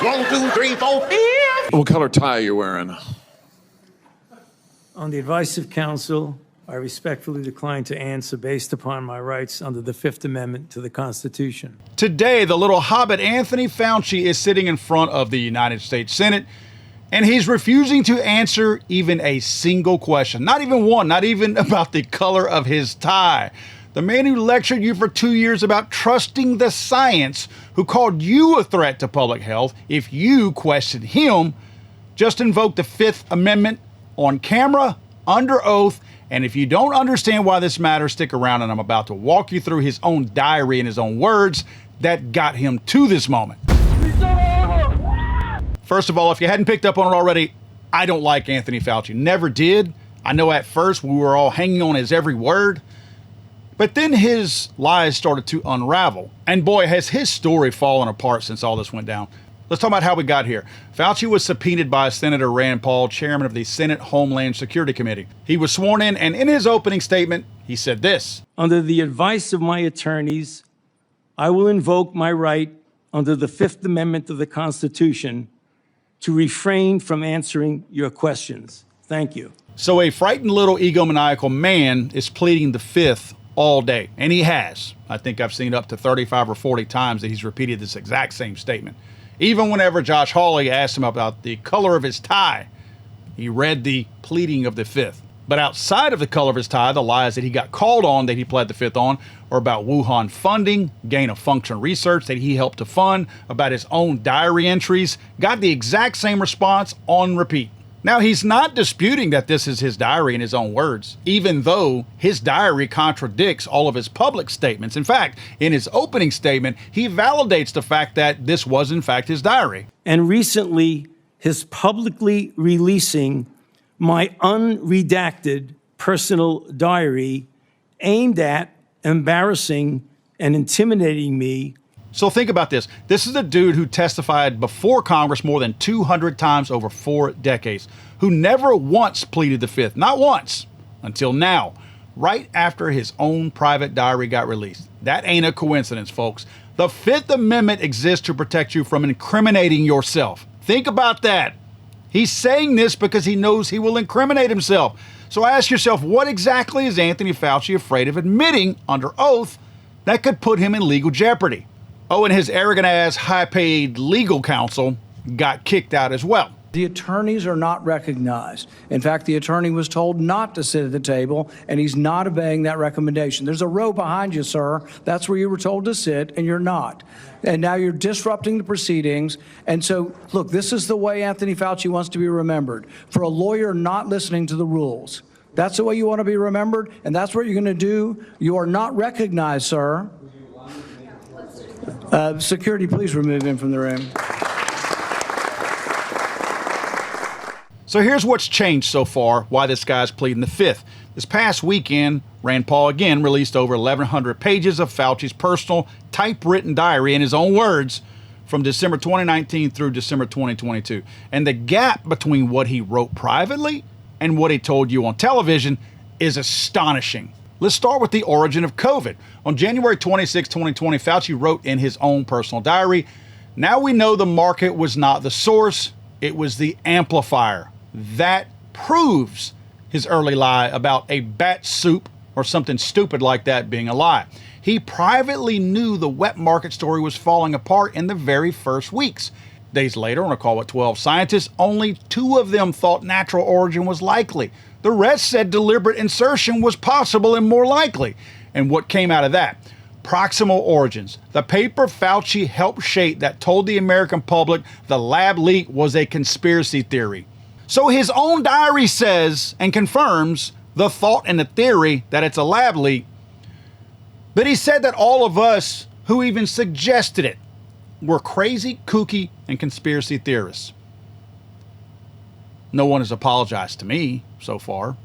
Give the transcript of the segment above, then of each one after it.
1, 2, 3, 4, 5. What color tie are you wearing? On the advice of counsel, I respectfully decline to answer based upon my rights under the Fifth Amendment to the Constitution. Today, the little hobbit Anthony Fauci is sitting in front of the United States Senate, and he's refusing to answer even a single question. Not even one, not even about the color of his tie. The man who lectured you for 2 years about trusting the science, who called you a threat to public health if you questioned him, just invoked the Fifth Amendment on camera, under oath. And if you don't understand why this matters, stick around, and I'm about to walk you through his own diary in his own words that got him to this moment. First of all, if you hadn't picked up on it already, I don't like Anthony Fauci. Never did. I know at first we were all hanging on his every word. But then his lies started to unravel. And boy, has his story fallen apart since all this went down. Let's talk about how we got here. Fauci was subpoenaed by Senator Rand Paul, chairman of the Senate Homeland Security Committee. He was sworn in, and in his opening statement, he said this. Under the advice of my attorneys, I will invoke my right under the Fifth Amendment of the Constitution to refrain from answering your questions. Thank you. So a frightened little egomaniacal man is pleading the Fifth all day, and he has. I think I've seen up to 35 or 40 times that he's repeated this exact same statement. Even whenever Josh Hawley asked him about the color of his tie, he read the pleading of the Fifth. But outside of the color of his tie, the lies that he got called on that he pled the Fifth on are about Wuhan funding, gain-of-function research that he helped to fund, about his own diary entries, got the exact same response on repeat. Now, he's not disputing that this is his diary in his own words, even though his diary contradicts all of his public statements. In fact, in his opening statement, he validates the fact that this was, in fact, his diary. And recently, his publicly releasing my unredacted personal diary aimed at embarrassing and intimidating me. So think about this. This is a dude who testified before Congress more than 200 times over 4 decades, who never once pleaded the Fifth, not once, until now, right after his own private diary got released. That ain't a coincidence, folks. The Fifth Amendment exists to protect you from incriminating yourself. Think about that. He's saying this because he knows he will incriminate himself. So ask yourself, what exactly is Anthony Fauci afraid of admitting under oath that could put him in legal jeopardy? Oh, and his arrogant-ass, high-paid legal counsel got kicked out as well. The attorneys are not recognized. In fact, the attorney was told not to sit at the table, and he's not obeying that recommendation. There's a row behind you, sir. That's where you were told to sit, and you're not. And now you're disrupting the proceedings. And so, look, this is the way Anthony Fauci wants to be remembered, for a lawyer not listening to the rules. That's the way you want to be remembered, and that's what you're going to do. You are not recognized, sir. Security, please remove him from the room. So here's what's changed so far, why this guy's pleading the Fifth. This past weekend, Rand Paul again released over 1,100 pages of Fauci's personal typewritten diary in his own words from December 2019 through December 2022. And the gap between what he wrote privately and what he told you on television is astonishing. Let's start with the origin of COVID. On January 26, 2020, Fauci wrote in his own personal diary, "Now we know the market was not the source, it was the amplifier." That proves his early lie about a bat soup or something stupid like that being a lie. He privately knew the wet market story was falling apart in the very first weeks. Days later, on a call with 12 scientists, only 2 of them thought natural origin was likely. The rest said deliberate insertion was possible and more likely. And what came out of that? Proximal origins. The paper Fauci helped shape that told the American public the lab leak was a conspiracy theory. So his own diary says and confirms the thought and the theory that it's a lab leak. But he said that all of us who even suggested it were crazy, kooky, and conspiracy theorists. No one has apologized to me so far.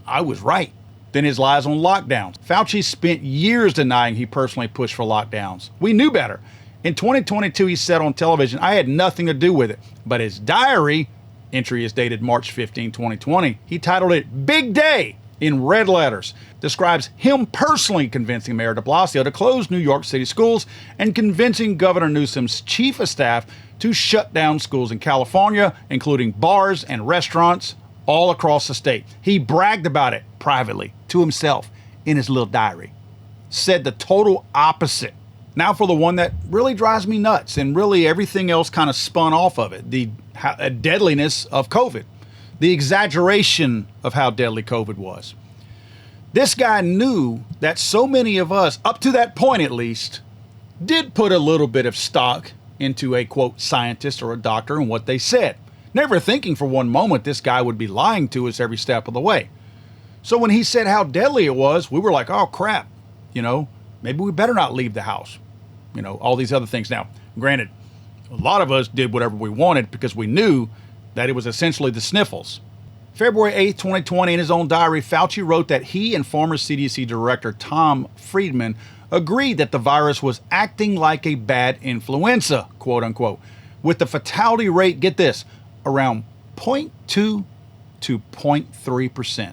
I was right. Then his lies on lockdowns. Fauci spent years denying he personally pushed for lockdowns. We knew better. In 2022, he said on television, "I had nothing to do with it." But his diary entry is dated March 15, 2020. He titled it "Big Day." in red letters, describes him personally convincing Mayor de Blasio to close New York City schools and convincing Governor Newsom's chief of staff to shut down schools in California, including bars and restaurants all across the state. He bragged about it privately to himself in his little diary. Said the total opposite. Now for the one that really drives me nuts, and really everything else kind of spun off of it, the deadliness of COVID, the exaggeration of how deadly COVID was. This guy knew that so many of us, up to that point at least, did put a little bit of stock into a, quote, scientist or a doctor and what they said, never thinking for one moment this guy would be lying to us every step of the way. So when he said how deadly it was, we were like, oh crap, maybe we better not leave the house. All these other things. Now, granted, a lot of us did whatever we wanted because we knew that it was essentially the sniffles. February 8th, 2020, in his own diary, Fauci wrote that he and former CDC Director Tom Friedman agreed that the virus was acting like a bad influenza, quote unquote, with the fatality rate, get this, around 0.2 to 0.3%.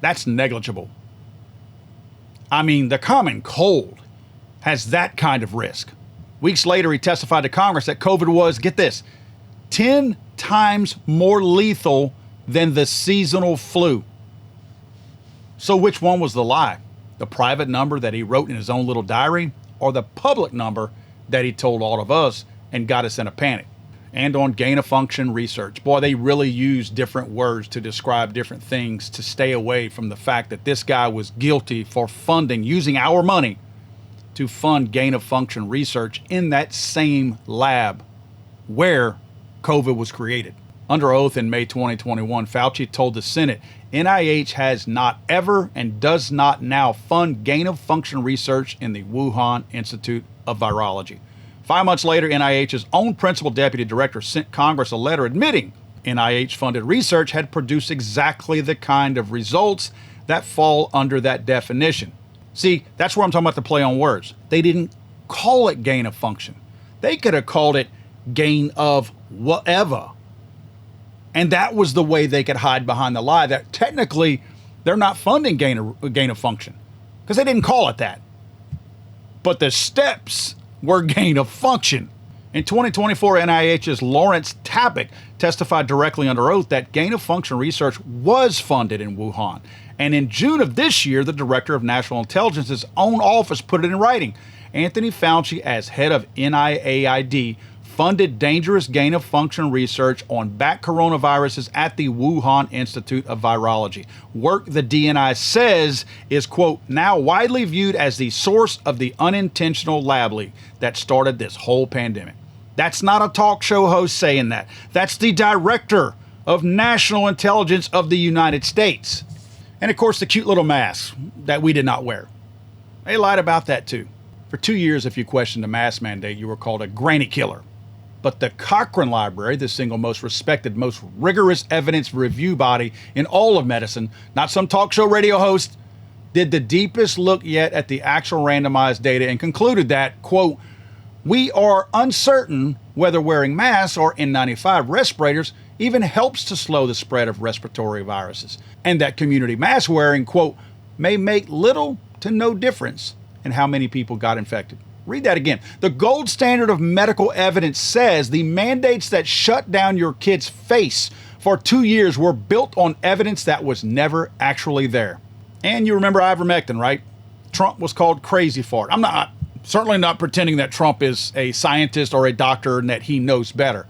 That's negligible. I mean, the common cold has that kind of risk. Weeks later, he testified to Congress that COVID was, get this, 10 times more lethal than the seasonal flu. So which one was the lie? The private number that he wrote in his own little diary, or the public number that he told all of us and got us in a panic? And on gain-of-function research, boy, they really use different words to describe different things to stay away from the fact that this guy was guilty for funding, using our money to fund gain-of-function research in that same lab where COVID was created. Under oath in May 2021, Fauci told the Senate, NIH has not ever and does not now fund gain-of-function research in the Wuhan Institute of Virology. 5 months later, NIH's own principal deputy director sent Congress a letter admitting NIH-funded research had produced exactly the kind of results that fall under that definition. See, that's where I'm talking about the play on words. They didn't call it gain of function. They could have called it gain of whatever. And that was the way they could hide behind the lie that technically they're not funding gain of function because they didn't call it that. But the steps were gain of function. In 2024, NIH's Lawrence Tabak testified directly under oath that gain of function research was funded in Wuhan. And in June of this year, the director of national intelligence's own office put it in writing. Anthony Fauci, as head of NIAID, funded dangerous gain of function research on bat coronaviruses at the Wuhan Institute of Virology. Work the DNI says is, quote, now widely viewed as the source of the unintentional lab leak that started this whole pandemic. That's not a talk show host saying that. That's the director of national intelligence of the United States. And of course, the cute little mask that we did not wear. They lied about that too. For 2 years, if you questioned the mask mandate, you were called a granny killer. But the Cochrane Library, the single most respected, most rigorous evidence review body in all of medicine, not some talk show radio host, did the deepest look yet at the actual randomized data and concluded that, quote, we are uncertain whether wearing masks or N95 respirators even helps to slow the spread of respiratory viruses, and that community mask wearing, quote, may make little to no difference in how many people got infected. Read that again. The gold standard of medical evidence says the mandates that shut down your kid's face for 2 years were built on evidence that was never actually there. And you remember ivermectin, right? Trump was called crazy for it. I'm certainly not pretending that Trump is a scientist or a doctor and that he knows better.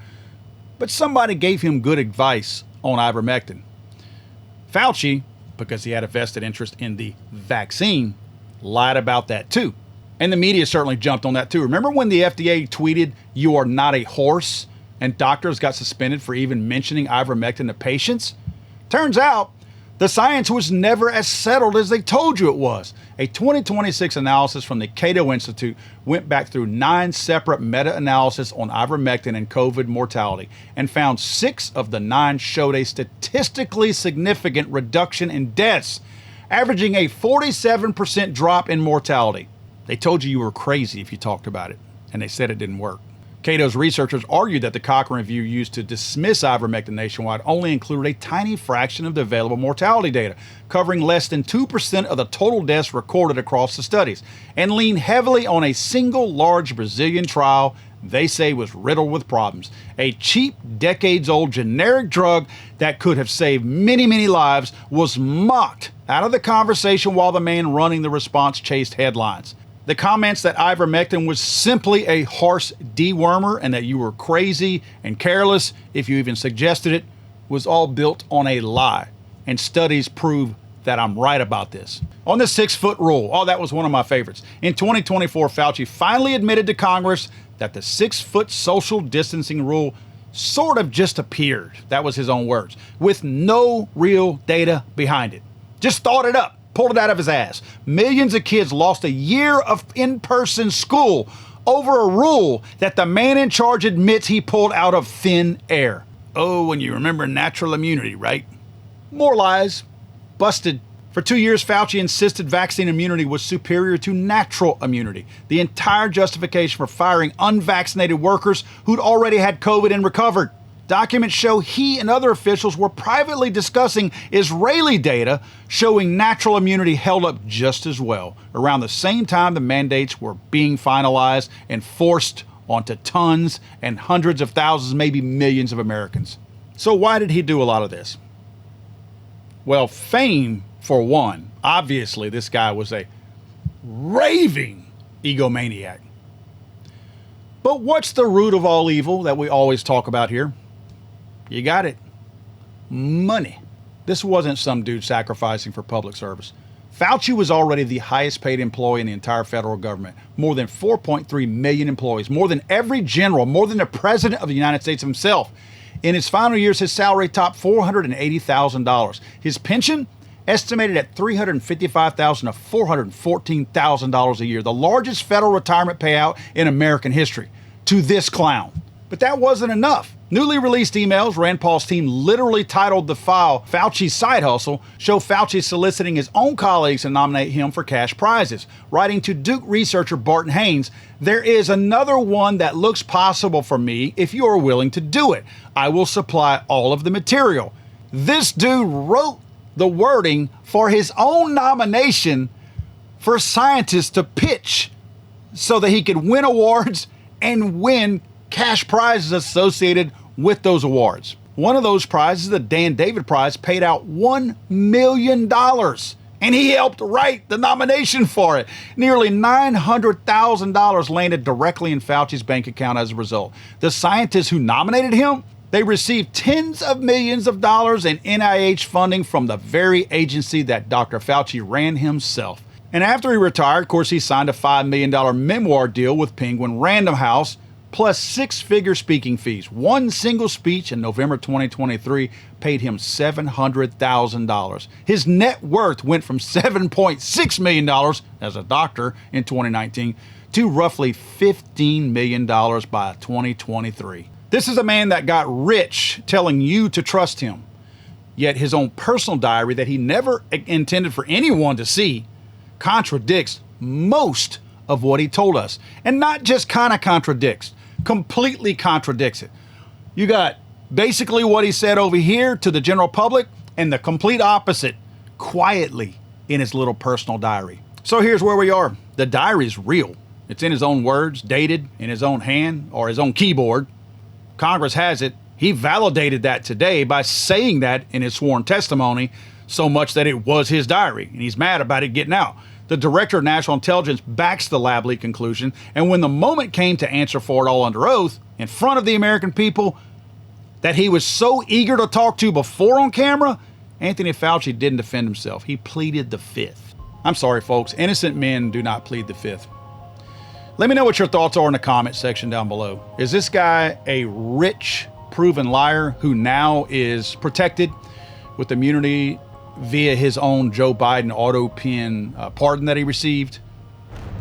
But somebody gave him good advice on ivermectin. Fauci, because he had a vested interest in the vaccine, lied about that too. And the media certainly jumped on that too. Remember when the FDA tweeted, "You are not a horse," and doctors got suspended for even mentioning ivermectin to patients? Turns out the science was never as settled as they told you it was. A 2026 analysis from the Cato Institute went back through 9 separate meta-analyses on ivermectin and COVID mortality and found 6 of the 9 showed a statistically significant reduction in deaths, averaging a 47% drop in mortality. They told you were crazy if you talked about it, and they said it didn't work. Cato's researchers argued that the Cochrane review used to dismiss ivermectin nationwide only included a tiny fraction of the available mortality data, covering less than 2% of the total deaths recorded across the studies, and leaned heavily on a single large Brazilian trial they say was riddled with problems. A cheap, decades-old generic drug that could have saved many, many lives was mocked out of the conversation while the man running the response chased headlines. The comments that ivermectin was simply a horse dewormer and that you were crazy and careless if you even suggested it was all built on a lie. And studies prove that I'm right about this. On the 6-foot rule, that was one of my favorites. In 2024, Fauci finally admitted to Congress that the 6-foot social distancing rule sort of just appeared. That was his own words, with no real data behind it. Just thought it up. Pulled it out of his ass. Millions of kids lost a year of in-person school over a rule that the man in charge admits he pulled out of thin air. Oh, and you remember natural immunity, right? More lies. Busted. For 2 years, Fauci insisted vaccine immunity was superior to natural immunity, the entire justification for firing unvaccinated workers who'd already had COVID and recovered. Documents show he and other officials were privately discussing Israeli data showing natural immunity held up just as well, around the same time the mandates were being finalized and forced onto tons and hundreds of thousands, maybe millions of Americans. So why did he do a lot of this? Well, fame, for one. Obviously, this guy was a raving egomaniac. But what's the root of all evil that we always talk about here? You got it. Money. This wasn't some dude sacrificing for public service. Fauci was already the highest paid employee in the entire federal government. More than 4.3 million employees, more than every general, more than the president of the United States himself. In his final years, his salary topped $480,000. His pension, estimated at $355,000 to $414,000 a year, the largest federal retirement payout in American history, to this clown. But that wasn't enough. Newly released emails Rand Paul's team literally titled the file Fauci's Side Hustle show Fauci soliciting his own colleagues to nominate him for cash prizes. Writing to Duke researcher Barton Haynes, "There is another one that looks possible for me if you are willing to do it. I will supply all of the material." This dude wrote the wording for his own nomination for scientists to pitch so that he could win awards and win cash prizes associated with those awards. One of those prizes, the Dan David Prize, paid out $1 million, and he helped write the nomination for it. Nearly $900,000 landed directly in Fauci's bank account as a result. The scientists who nominated him, they received tens of millions of dollars in NIH funding from the very agency that Dr. Fauci ran himself. And after he retired, of course, he signed a $5 million memoir deal with Penguin Random House, plus 6-figure speaking fees. One single speech in November 2023 paid him $700,000. His net worth went from $7.6 million as a doctor in 2019 to roughly $15 million by 2023. This is a man that got rich telling you to trust him. Yet his own personal diary that he never intended for anyone to see contradicts most of what he told us. And not just kind of contradicts, completely contradicts it. You got basically what he said over here to the general public and the complete opposite quietly in his little personal diary. So here's where we are. The diary is real. It's in his own words, dated in his own hand or his own keyboard. Congress has it. He validated that today by saying that in his sworn testimony, so much that it was his diary, and he's mad about it getting out. The Director of National Intelligence backs the lab leak conclusion, and when the moment came to answer for it all under oath, in front of the American people that he was so eager to talk to before on camera, Anthony Fauci didn't defend himself. He pleaded the fifth. I'm sorry, folks. Innocent men do not plead the fifth. Let me know what your thoughts are in the comment section down below. Is this guy a rich, proven liar who now is protected with immunity via his own Joe Biden auto pen pardon that he received?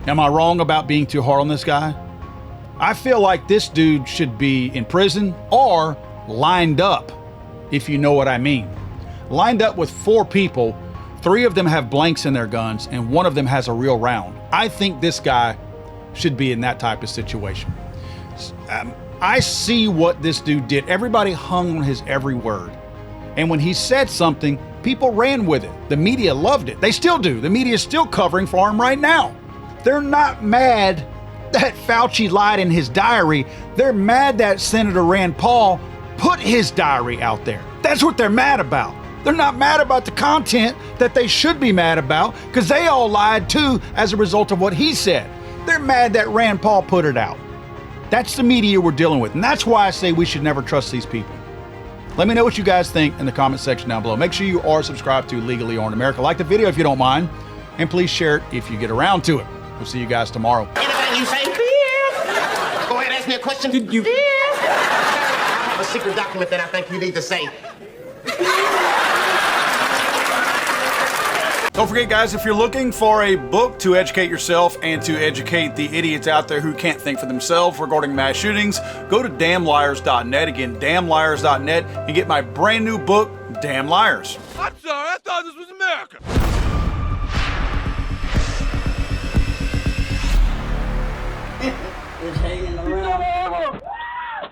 Am I wrong about being too hard on this guy? I feel like this dude should be in prison or lined up, if you know what I mean. Lined up with 4 people, 3 of them have blanks in their guns, and 1 of them has a real round. I think this guy should be in that type of situation. I see what this dude did. Everybody hung on his every word. And when he said something, people ran with it. The media loved it. They still do. The media is still covering for him right now. They're not mad that Fauci lied in his diary. They're mad that Senator Rand Paul put his diary out there. That's what they're mad about. They're not mad about the content that they should be mad about, because they all lied too as a result of what he said. They're mad that Rand Paul put it out. That's the media we're dealing with, and that's why I say we should never trust these people. Let me know what you guys think in the comment section down below. Make sure you are subscribed to Legally Owned America. Like the video if you don't mind, and please share it if you get around to it. We'll see you guys tomorrow. Anything you say, Bill? Go ahead, ask me a question. Did you- Bill? I have a secret document that I think you need to say. Don't forget, guys, if you're looking for a book to educate yourself and to educate the idiots out there who can't think for themselves regarding mass shootings, go to damnliars.net. Again, damnliars.net, and get my brand new book, Damn Liars. I'm sorry, I thought this was America. It's hanging around.